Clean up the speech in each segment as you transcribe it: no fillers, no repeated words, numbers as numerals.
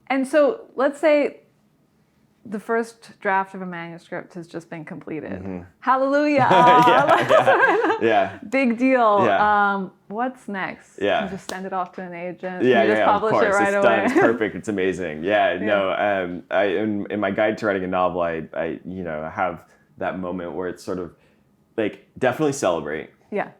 And so let's say the first draft of a manuscript has just been completed. Hallelujah. Yeah. Big deal. Yeah. What's next? Yeah. You just send it off to an agent. Yeah, you just publish of course. it right It's away. done. It's perfect. It's amazing. No. In my guide to writing a novel, I have that moment where it's sort of like definitely celebrate. Yeah.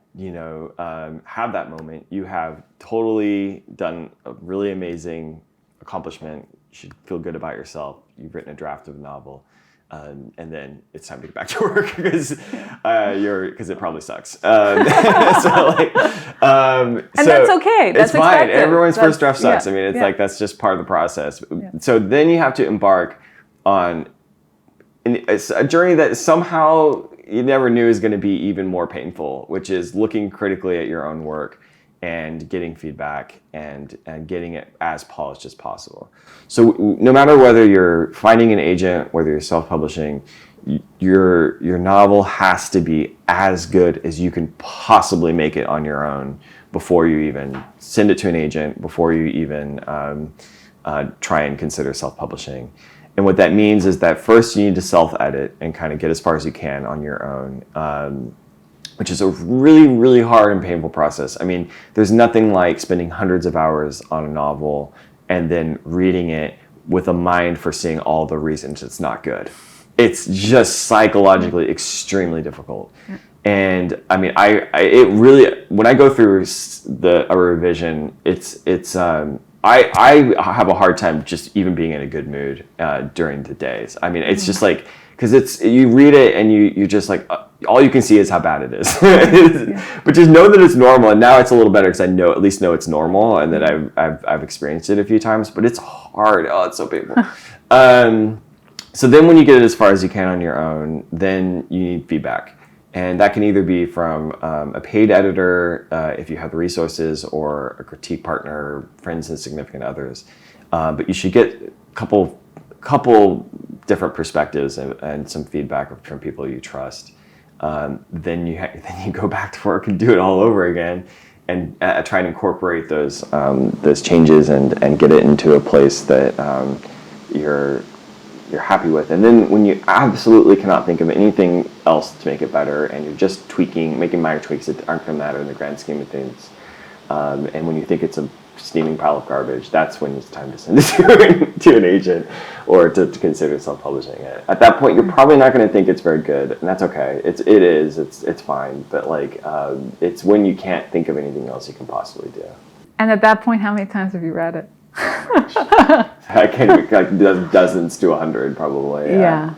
Have that moment. You have totally done a really amazing accomplishment. You should feel good about yourself. You've written a draft of a novel. And then it's time to get back to work because it probably sucks. And that's okay. That's it's fine. expected. Everyone's first draft sucks. Yeah, I mean, it's like that's just part of the process. Yeah. So then you have to embark on a journey that somehow you never knew is going to be even more painful, which is looking critically at your own work and getting feedback and getting it as polished as possible. So no matter whether you're finding an agent, whether you're self-publishing, your novel has to be as good as you can possibly make it on your own before you even send it to an agent, before you even try and consider self-publishing. And what that means is that first you need to self-edit and kind of get as far as you can on your own, which is a really, really hard and painful process. I mean, there's nothing like spending hundreds of hours on a novel and then reading it with a mind for seeing all the reasons it's not good. It's just psychologically extremely difficult. Yeah. And I mean, it really, when I go through a revision, I have a hard time just even being in a good mood during the days. I mean, it's just like, because you read it and you're just like, all you can see is how bad it is. But just know that it's normal. And now it's a little better because I at least know it's normal and that I've experienced it a few times. But it's hard. Oh, it's so painful. So then when you get it as far as you can on your own, then you need feedback. And that can either be from a paid editor, if you have the resources, or a critique partner, friends and significant others. But you should get a couple different perspectives and some feedback from people you trust. Then you go back to work and do it all over again, and try and incorporate those changes and get it into a place that you're happy with. And then when you absolutely cannot think of anything else to make it better, and you're just making minor tweaks that aren't going to matter in the grand scheme of things, and when you think it's a steaming pile of garbage, that's when it's time to send it to an agent or to consider self-publishing it. At that point, you're probably not going to think it's very good, and that's okay. It's fine. But it's when you can't think of anything else you can possibly do. And at that point, how many times have you read it? I can like dozens to 100 probably. Yeah.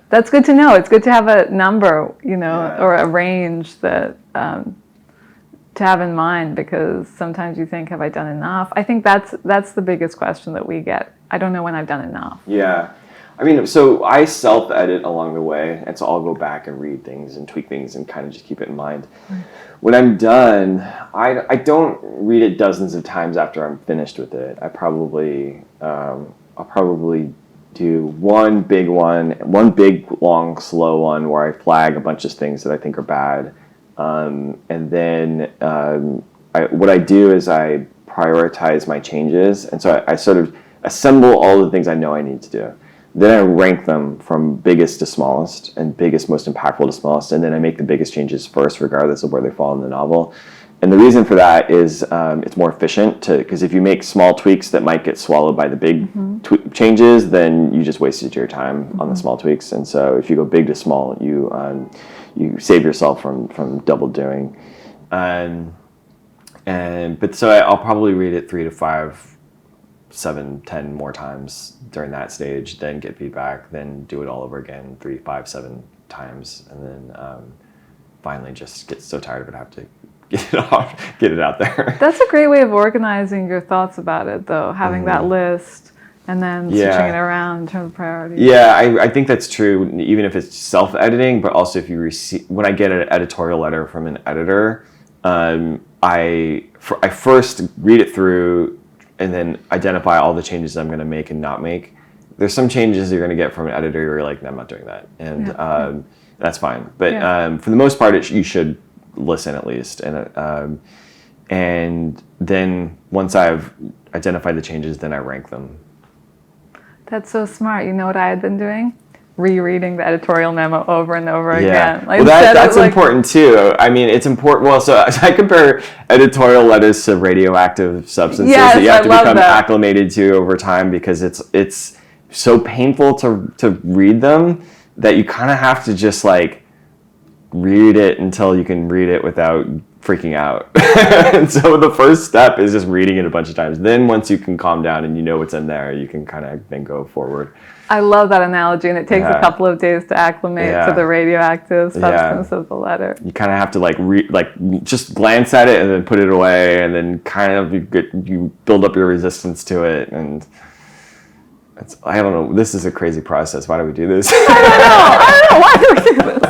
That's good to know. It's good to have a number, or a range that to have in mind, because sometimes you think, have I done enough? I think that's the biggest question that we get. I don't know when I've done enough. Yeah. I mean, so I self-edit along the way, and so I'll go back and read things and tweak things and kind of just keep it in mind. Right. When I'm done, I don't read it dozens of times after I'm finished with it. I'll probably do one big, long, slow one where I flag a bunch of things that I think are bad. And then what I do is I prioritize my changes. And so I sort of assemble all the things I know I need to do. Then I rank them from biggest to smallest, and biggest, most impactful to smallest. And then I make the biggest changes first, regardless of where they fall in the novel. And the reason for that is it's more efficient because if you make small tweaks that might get swallowed by the big changes, then you just wasted your time on the small tweaks. And so if you go big to small, you save yourself from double doing. But so I'll probably read it 3 to 5, 7, 10 more times during that stage, then get feedback, then do it all over again 3, 5, 7 times, and then finally just get so tired of it I have to get it out there. That's a great way of organizing your thoughts about it, though, having that list and then switching it around in terms of priorities. Yeah, I think that's true, even if it's self-editing, but also if you when I get an editorial letter from an editor, I first read it through and then identify all the changes I'm going to make and not make. There's some changes you're going to get from an editor where you're like, no, I'm not doing that. And that's fine. But for the most part, you should listen at least. And And then once I've identified the changes, then I rank them. That's so smart. You know what I had been doing? Rereading the editorial memo over and over again. Like, well, that's like, important too. I mean, it's important. Well, so I compare editorial letters to radioactive substances that you have to become acclimated to over time, because it's so painful to read them that you kind of have to just like read it until you can read it without freaking out. And so the first step is just reading it a bunch of times. Then once you can calm down and you know what's in there, you can kind of then go forward. I love that analogy, and it takes a couple of days to acclimate to the radioactive substance of the letter. You kind of have to like just glance at it and then put it away, and then kind of you build up your resistance to it. And I don't know. This is a crazy process. Why do we do this? I don't know. Why do we do this?